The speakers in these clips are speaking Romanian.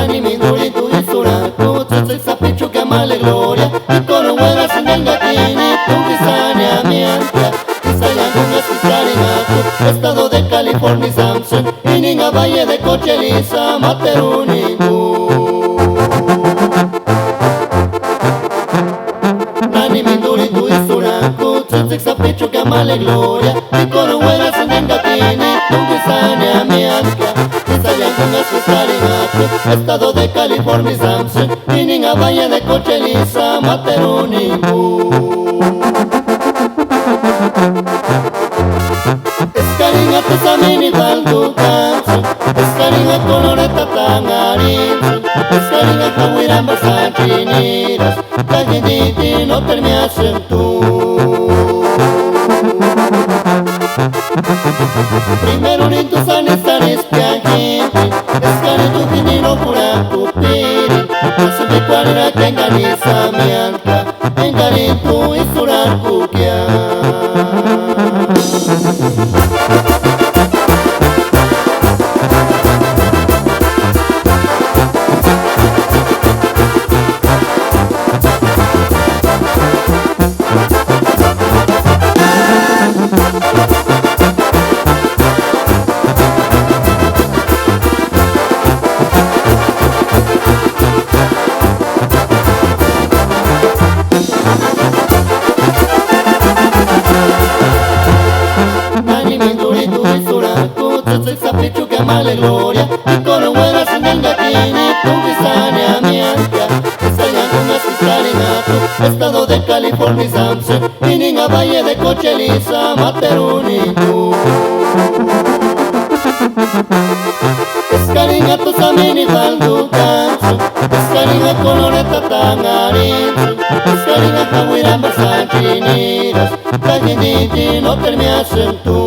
Nani mi duri tu isura tu tse sapichu que male gloria y con huela sin engatini tu kisani a mi ampia Isayan con escucharinatu estado de California Samson y ninga valle de Cocheliza Materunigu Nani mi duri tu isura tu tse sapichu que male gloria y con huela sin engatini tu kisani a mi ampia estado de California Samson y ninga valle de Cocheliza Materunigu Escaringa tu samini baldu kansu Escaringa coloreta tangaritsu Escaringa kawiramba sanchiniras Kagiditi no termiasen tú Primero ni tu sanis piangiti Escari tu finino pura kupiri Asu de cualera que enganiza mi anca Engari tu isurar kukia Sapichu que male gloria y con huelas en el gatini tu kisani a mi ampia Isayan con escucharinatu estado de California Samson y ninga valle de Cocheliza Materunigu Escaringa tu samini baldu kansu Escaringa coloreta tangaritsu Escaringa kawiramba sanchiniras Kagiditi no termiasen tú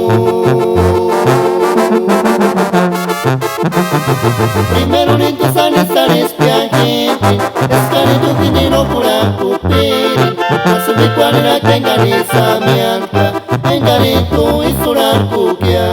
Primero ni tu sanis piangiti Escari tu finino pura kupiri Asu de cualera que enganiza mi anca Engari tu isurar kukia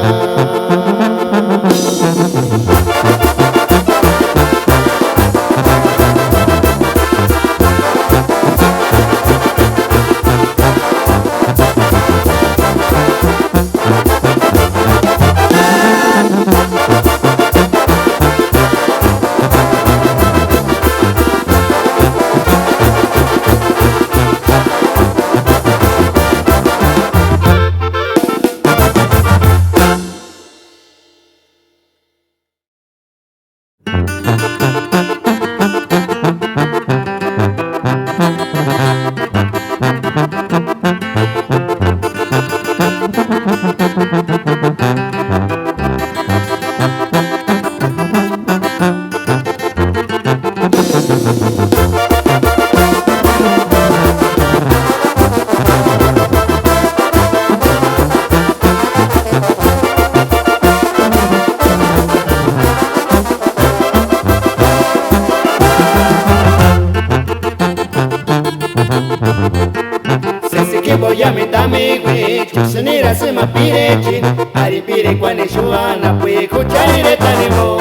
Senira se ma pirechi, aripire quane shuana pui kuchaire tanimo.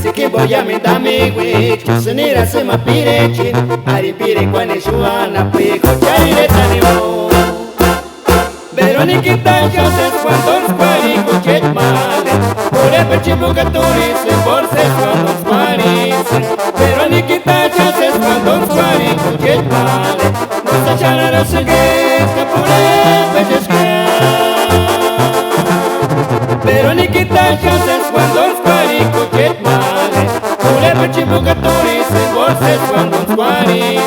Se que voy a me dame güey, senira se ma pirechi, aripire quane shuana pui kuchaire tanimo. Veroniquita Joseph cuando squari kuchet male, pure pechi bugaturi se borse cuando squari. Veroniquita Joseph cuando squari kuchet male, no se echará los que pure peches que. Veroniquita Joseph cuando squari kuchet male, pure pechi bugaturi se borse cuando squari.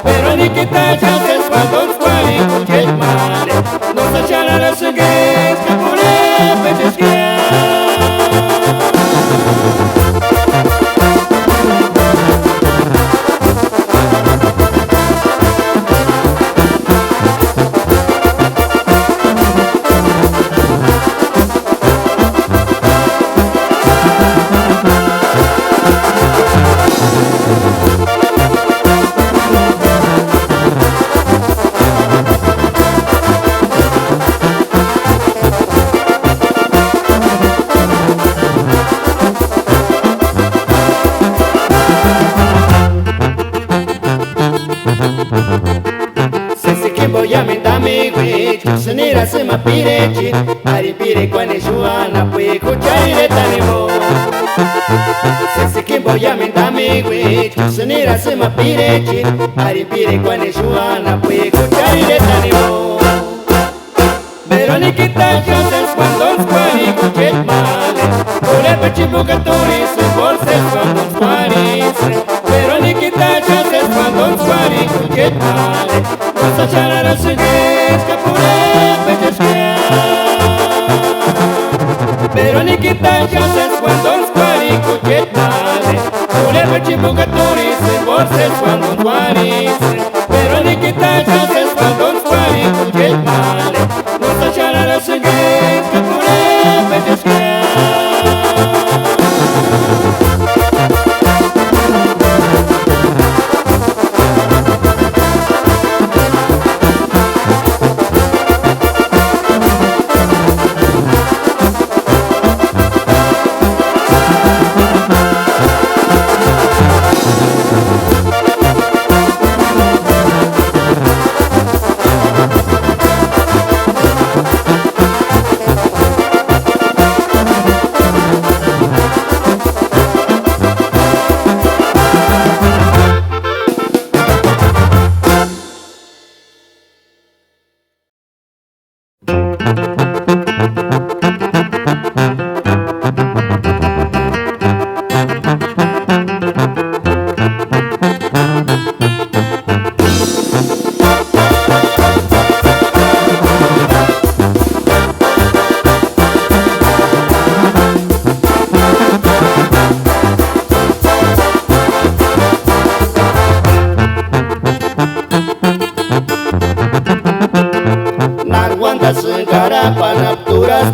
Veroniquita Joseph cuando squari kuchet male, no se echará los que pure peches que. amigui Sunira sima pirechi Ari pire kwane juana Pui kuchaire tanimo Sisi kimbo yaminda amigui Sunira sima pirechi Ari pire kwane juana Pui kuchaire tanimo Veroniquita chances cuando squari cuchet male Ule peci bucaturi se bolses cuando squaris Veroniquita chances cuando squari cuchet male Cosa charara suges capure pechesquea Veroniquita chances cuando squari cuchet male Ule peci bucaturi se bolses cuando squaris Veroniquita chances cuando squari cuchet male Cosa charara suges capure pechesquea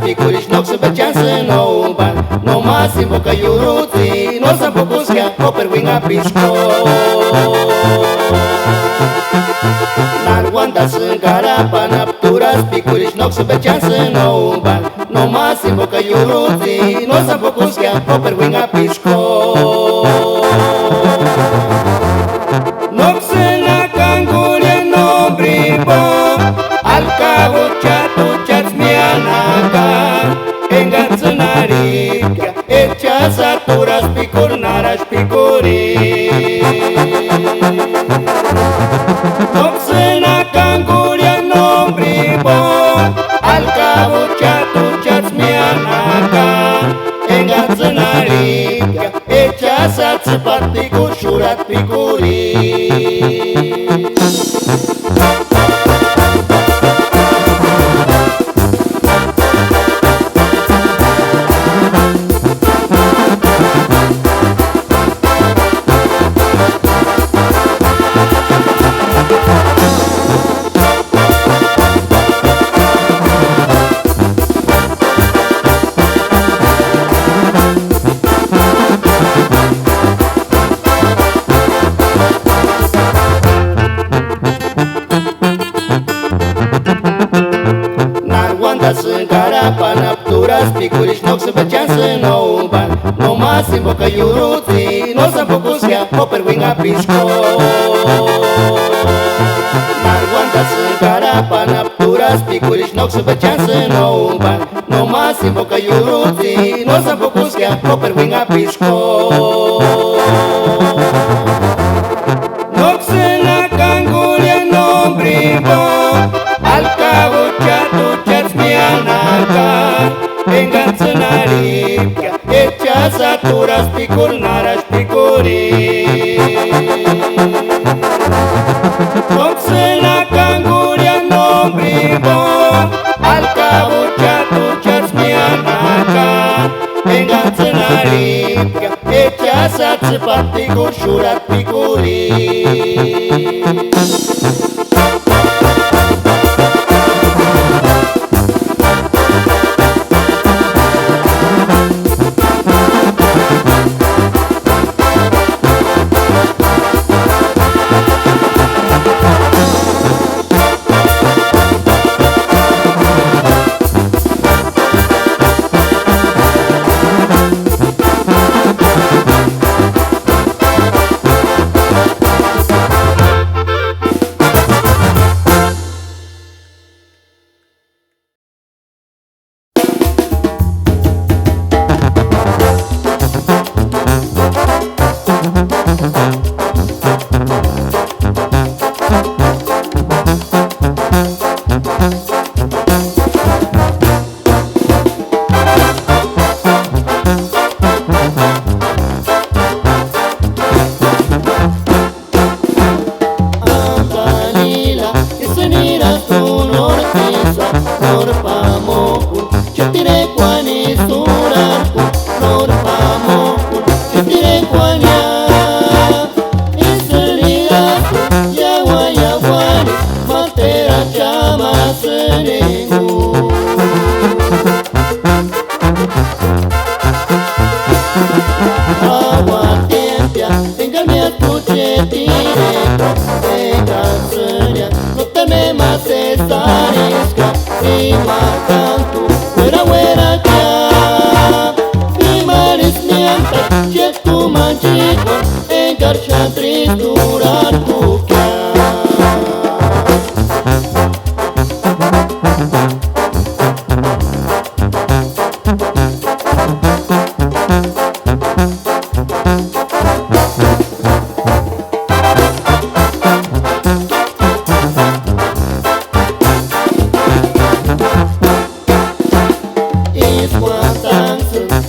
Picurici noc să băceam să nou ban No mas invoca iuruti No să pocusca o perwinga pisco Narwanda să garapa Napturas picurici noc să băceam să nou ban No mas invoca iuruti No să pocusca o perwinga pisco Noc să na cangulie no bribo Al cabo chatu chats mianaga Engațânarica Ecea saturas picur naraș picuri Toxina cangulia nombribo Al cabo chatu chats mianaga Engațânarica Ecea satspat picur șurat picuri Picurici noc să băceam să nou ban No mas invoca iuruti No să pocusca o perwinga pisco Narwanda să garapa Napturas picurici noc să băceam să nou ban No mas invoca iuruti No să pocusca o perwinga pisco Noc să na cangulie nombribo Al cabo chatu chats mianaga Engațânarica Ecea saturas picur naraș picuri Toxina cangulia nombribo Al cabo chatu chats mianaga Engațânarica Ecea satspat picur șurat picuri y matantu fuera fuera ya y maris mianta che tu manchito e garcha tristurar tu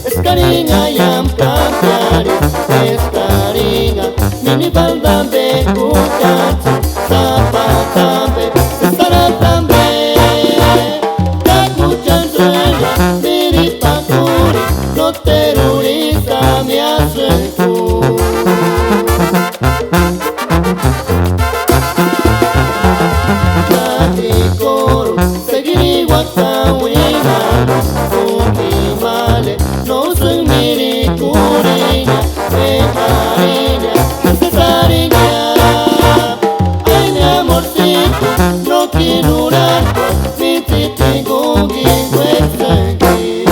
Escarinha yang plantares, escarinha mini balda de cucatsu, zapatambe, saratambe, cacuchan sueña, miri pacuri, no terroriza mi asunto. Coro, seguir guatawina, male, no soy miri curiña, cariña, necesariña. Ay, mi amorcito, no quiero durar, mi titi gungi, huesangi.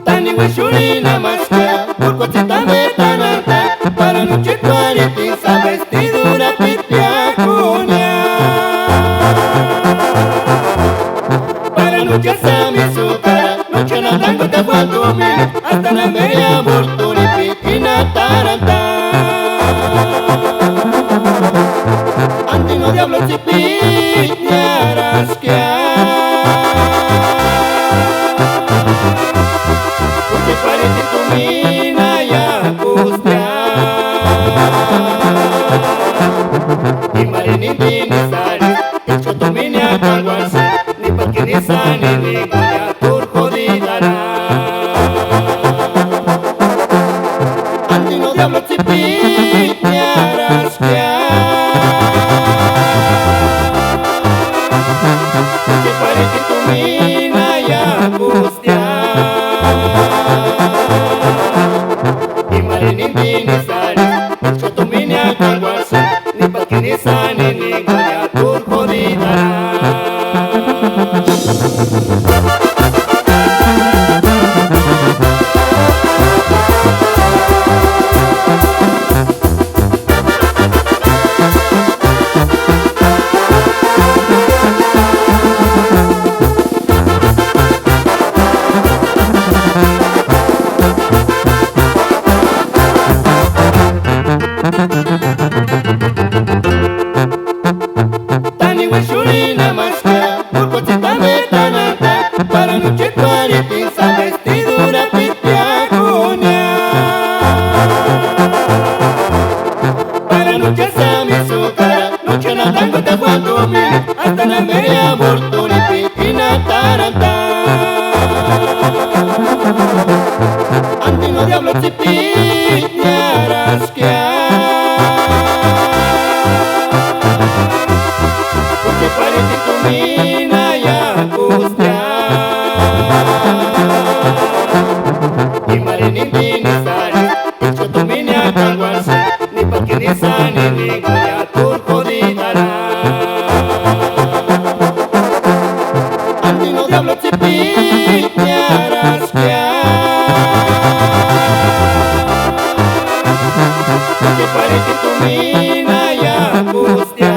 Tani wishulina maska, urcotita metananta, para noche cuaritiza, vestidura pipiacunia. Para noche a mi azúcar, noche no tango te fue a dormir, hasta la media volturi pitina taranta. Antino diablo chipiñaras que porque parece tu mina y angustia y mariniti ni sale hecho tu mina calguarse ni pa' que ni sale ni goya turco didará antino diablo chipiñaras porque parece tu mina y angustia y mariniti ni sale, hecho tu mini a calguarse, ni pa' que ni sale ni goya turco didará. Tani wishulina maska, urcotita metananta, para noche cuaritiza, vestidura pipiacunia. Para noche a mi azúcar, noche no tango te fue a dormir, hasta la media volturi pitina taranta. Antino diablo chipiñaras porque parece tu mina y angustia y mariniti ni sale, hecho tu mina a calguarse, ni pa' que ni sale ni goya turco didará. Antino diablo chipiñaras porque parece tu mina y angustia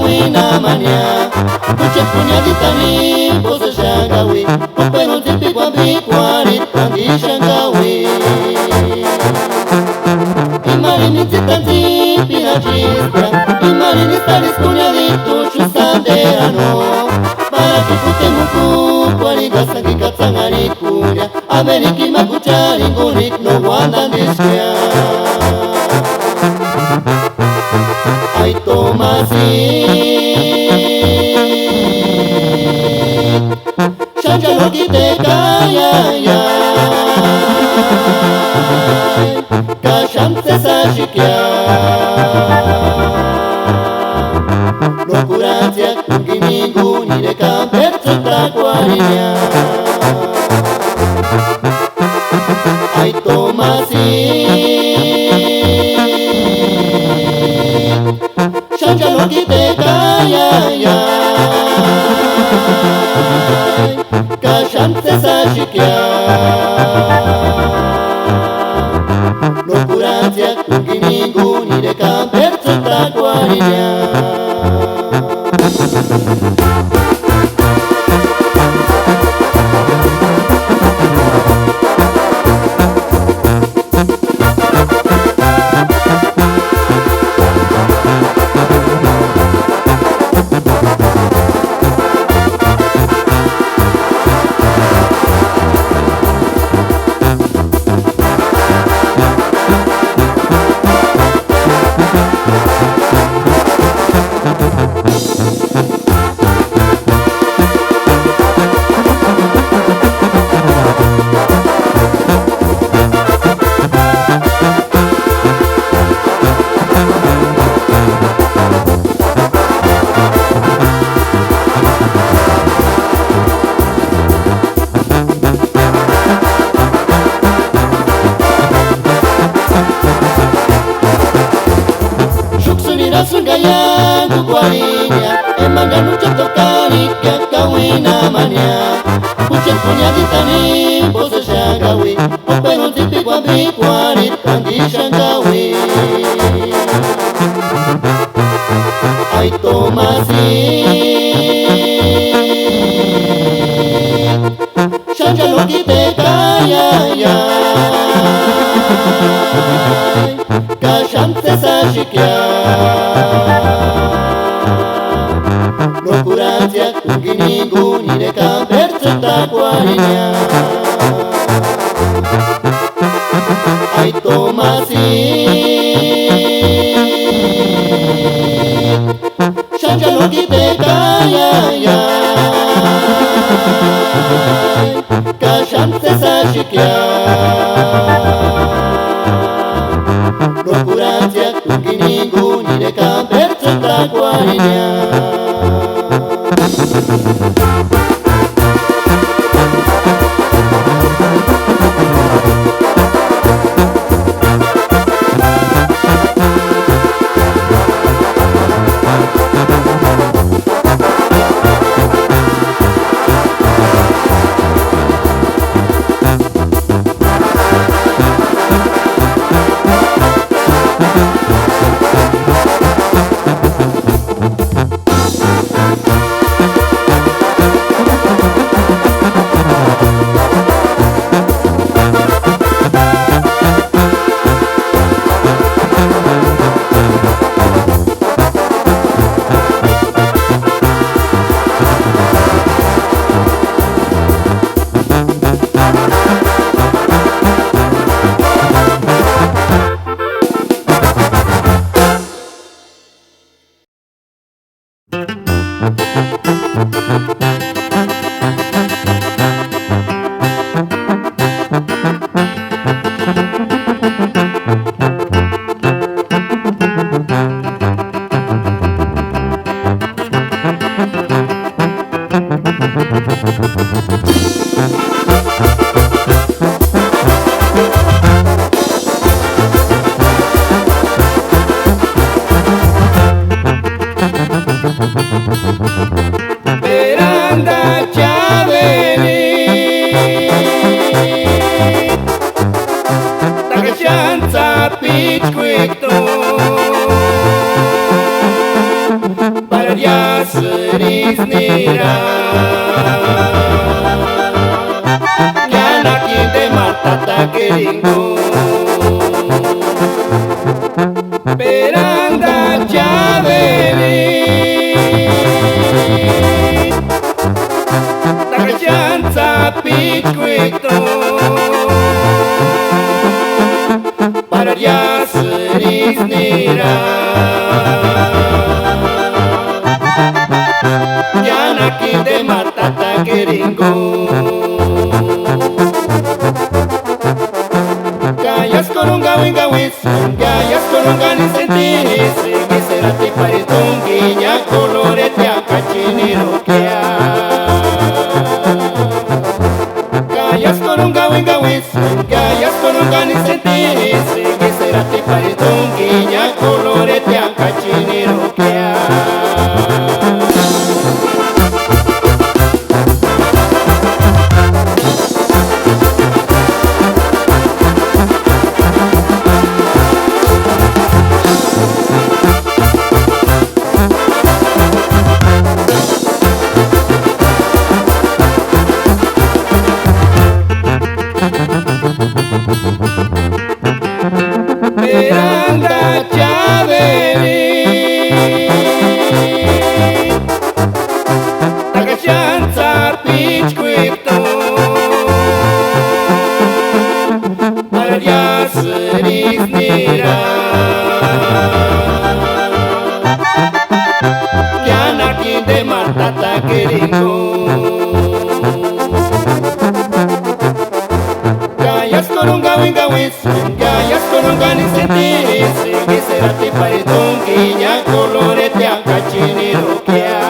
wina mania Kuche punya ditani Bosa shangawi Kupenu tipi kwa bikwari Kandi shangawi Imarini titanti pina chistra Imarini staris punya ditu Chusanderano Para kipute muku Kwari gasangi katsangari kunya Ameriki makuchari ngunik no wanda diskia Ay Tomasit Shanja lo kite kaya ya Kasham se sashikya Locurancia kunginigu ni de camper tsuta kwarinya Ay Tomasit Shanja lo kite kaya ya Kasham se sashikya Locurancia kunginigu ni de camper tsuta kwarinya Sungaya kukwarinya Emanga nucha tokari kakawina mania Kuchen punya ditani Bosa shangawi Kupenu tipi kwa bikwari Kandi shangawi Ay Tomasit Shanja lo kite kaya ya Kasham se sashikya Locurancia kunginigu ni de camper tsuta kwarinya Ay Tomasit Shanja lo kite kaya ya Kasham se sashikya Locurancia kunginigu ni de camper tsuta kwarinya săriți nira. Chiar aquí de matata queringo Peranda chaveri Tagacianza picuito Para ya săriți nira. Chiar aquí de matata queringo Gayas corunga winga wis, gayas corunga ni sentis, que será te paridongi, ya colore te acachinero kia. Gayas corunga winga wis, gayas corunga ni sentis, que será te paridongi, ya colore te acachinero kia. Peranda chaveri Tagacianza picuito Para ya săriți nira. Chiar aquí de matata queringo Gayas corunga winga wis, gayas corunga ni sentis, que será te paridongi, ya colore te acachinero kia.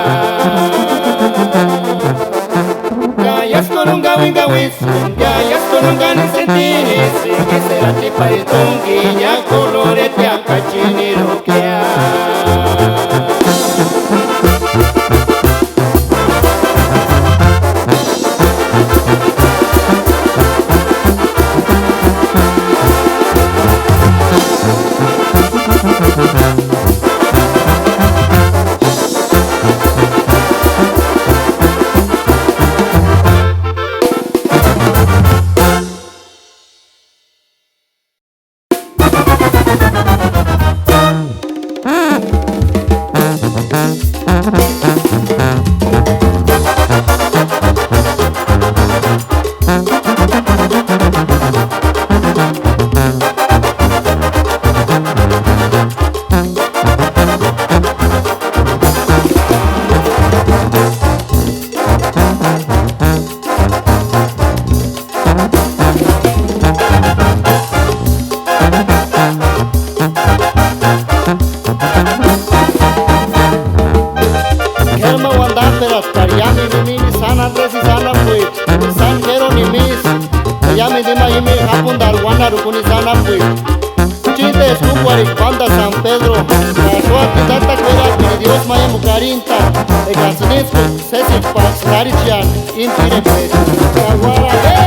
Gayas corunga winga wis, gayas corunga ni sentis, que será te paridongi, ya colore te acachinero kia. Rukuni sana fui Chinte escupuari banda San Pedro Soati data cuera que Dios maya mucarinta E gasinitsu sesik pas larician Intire pues Caguara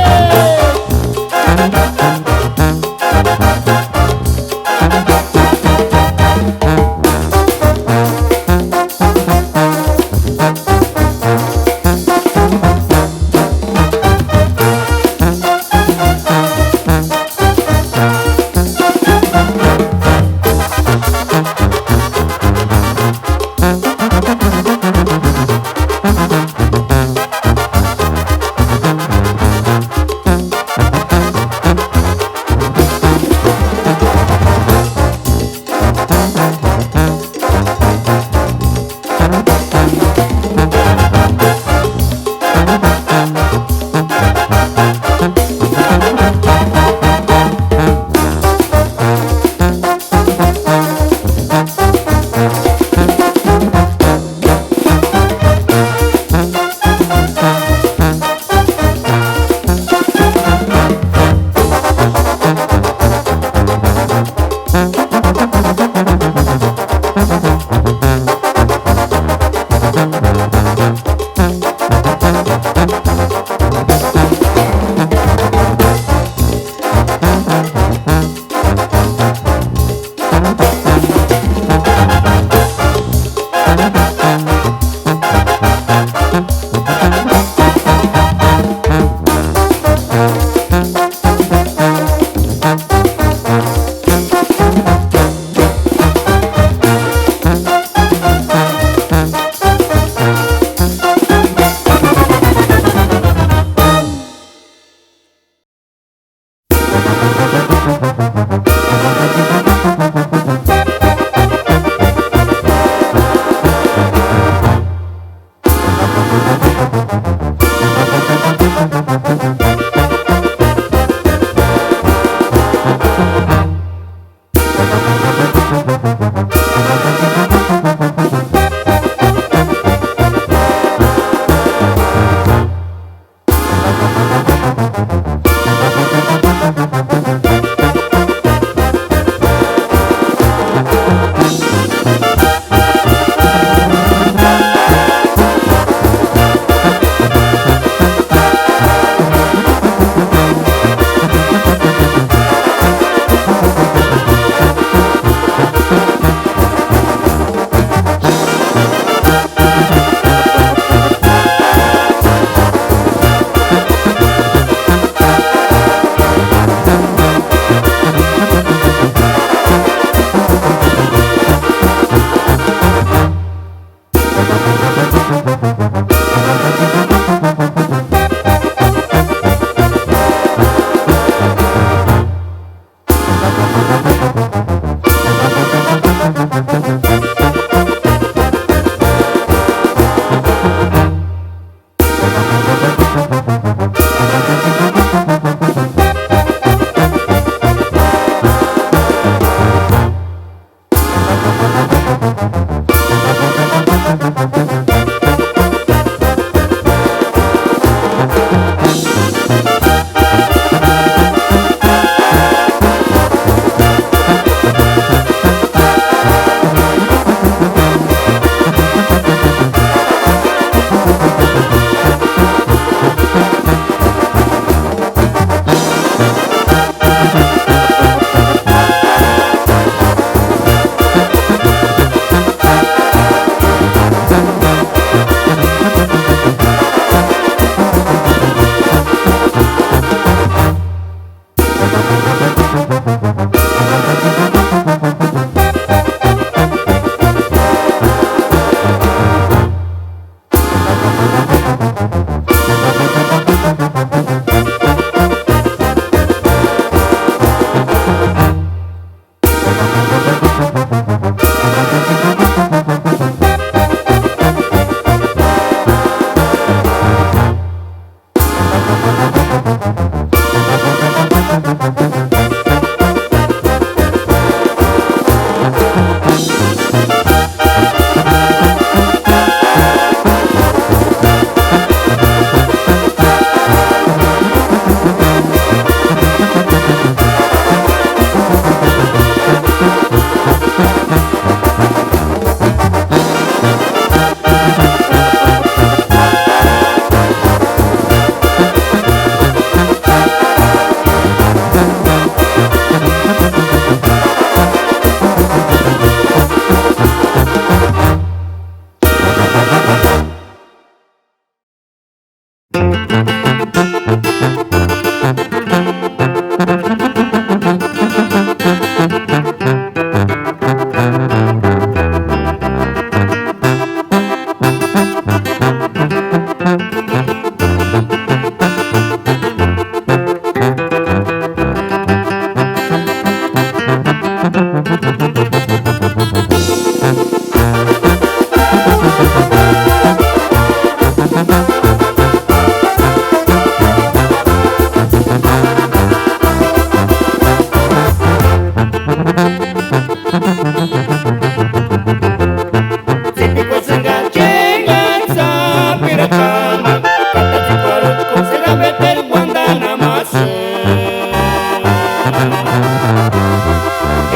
pirakama kata cikwarut ko sera beter guandana masa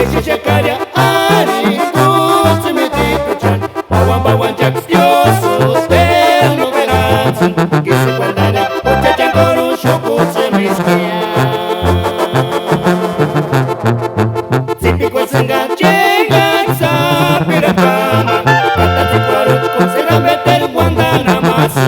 Eche shakaria ari kutsu meti puchan bawan jak stioso terno veranza que se guardara ocha chankoro shoku se miskia Zipi kwa senga chenga sa pirakama kata cikwarut ko sera beter guandana masa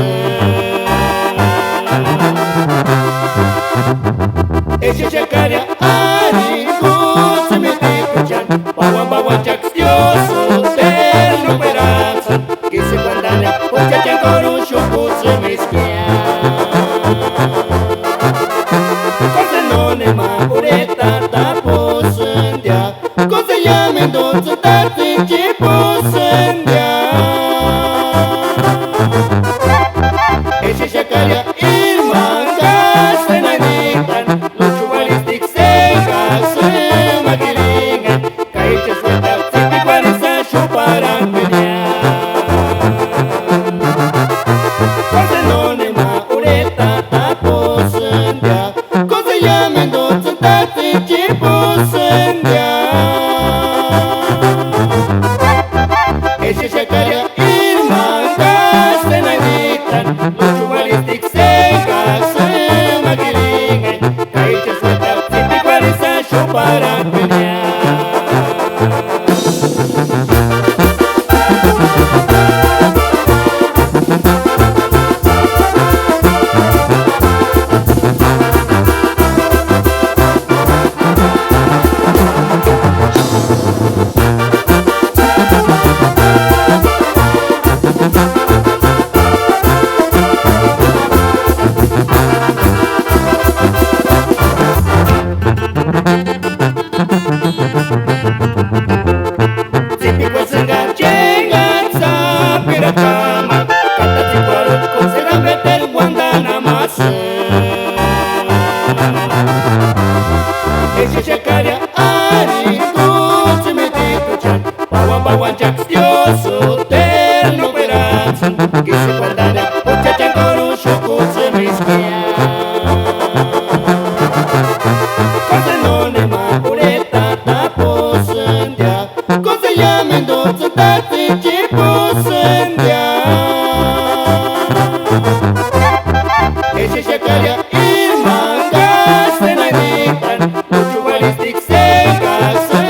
Eche shakaria ari kutsu meti puchan bawan jak stioso terno veranza que se guardara ocha chankoro shoku se miskia Cosa non è ma puretta ta posendia Cosa llame dolce tardi ci posendia E se shakaria il mangas se na ditan Luchu balistik se gase magiringan Kaicha suelta zipi guarisa chuparan peña Cosa non è ma puretta ta posendia Cosa llame dolce tardi ci posendia E se shakaria il mangas se na ditan Luchu balistik se gase magiringan Kaicha suelta zipi guarisa chuparan peña Zipi kwa senga chenga sa pirakama Kata cikwarut ko sera beter guandana masa Eche shakaria ari kutsu meti puchan bawan jak stioso terno veranza Que se guardara ocha chankoro shoku se miskia Cosa non è ma puretta ta posendia Cosa llame dolce tardi ci posendia E se shakaria il mangas se na ditan Luchu balistik se gase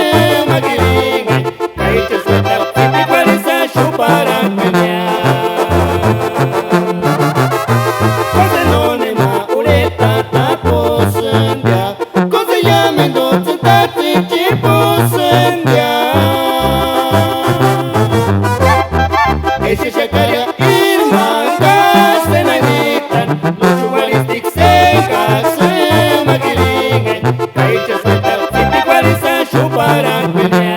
magiringan Kaicha suelta zipi guarisa chuparan peña Cosa non è ma puretta ta posendia Cosa llame dolce tardi ci posendia E se shakaria il mangas se na ditan Luchu balistik se gase magiringan Kaicha suelta zipi guarisa chuparan peña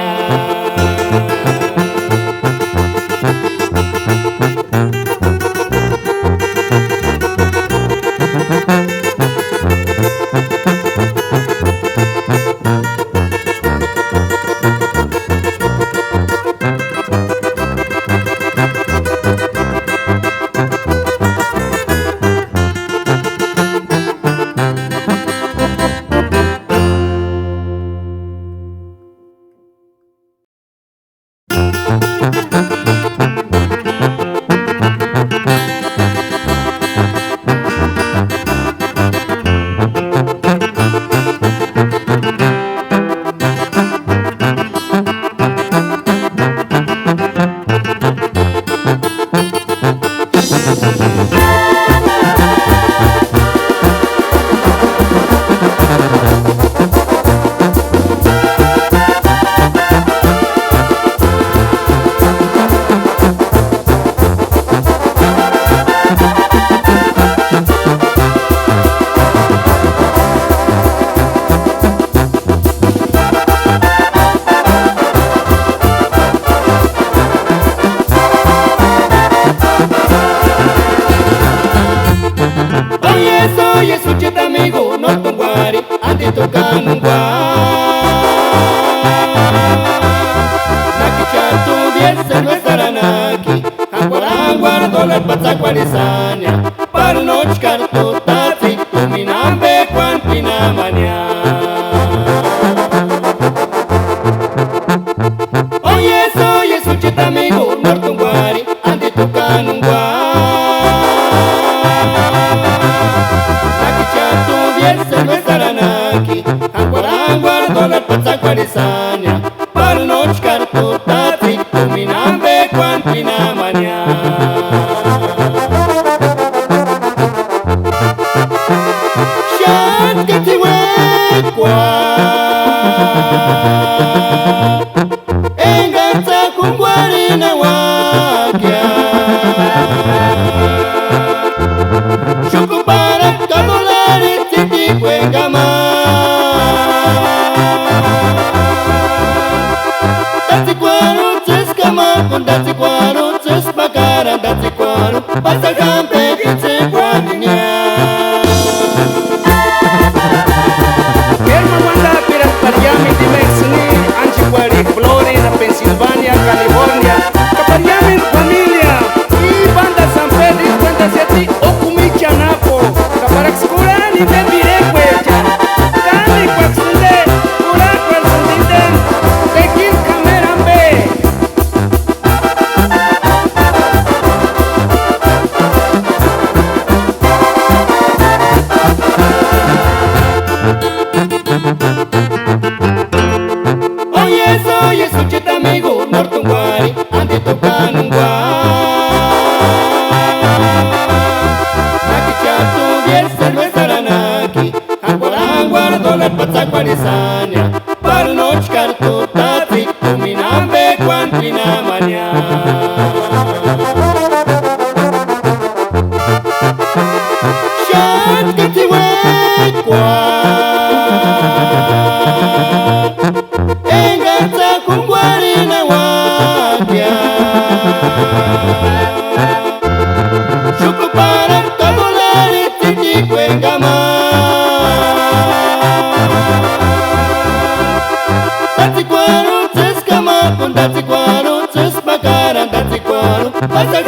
$1 pazza qualisania par noci cartotati luminambe quantina mania. Oye sucita amigo nortunguari andi tukanungwa Naki chatu viese nuesaranaki Angwarangwar $1 pazza qualisania par noci cartotati luminambe quantina mania. Engatsa kungwarina wakya Shukupara kabulari titi kwengama Datsi kwaru tsiskama kundatsi kwaru tsispakara datsi kwaru Pasa kampe kitsi kwaninya. Pensilvania, California, Capariami familia y banda San Pedro y cuenta hacia ti Okumicha Napo, Caparaxcurani Bebire Cuecha, Cani Cuaxunde, Curaco el Sandinde, Tequil Camerambe. Oye sucita amigo nortunguari andi tukanungwa Naki chatu viese nuesaranaki Angwarangwar $1 pazza qualisania par noci cartotati luminambe quantina mania. Shat kati wekwa Engatsa kungwarina wakya Shukupara kabulari titi kwengama Datsi kwaru tsiskama kundatsi kwaru tsispakara datsi kwaru Pasa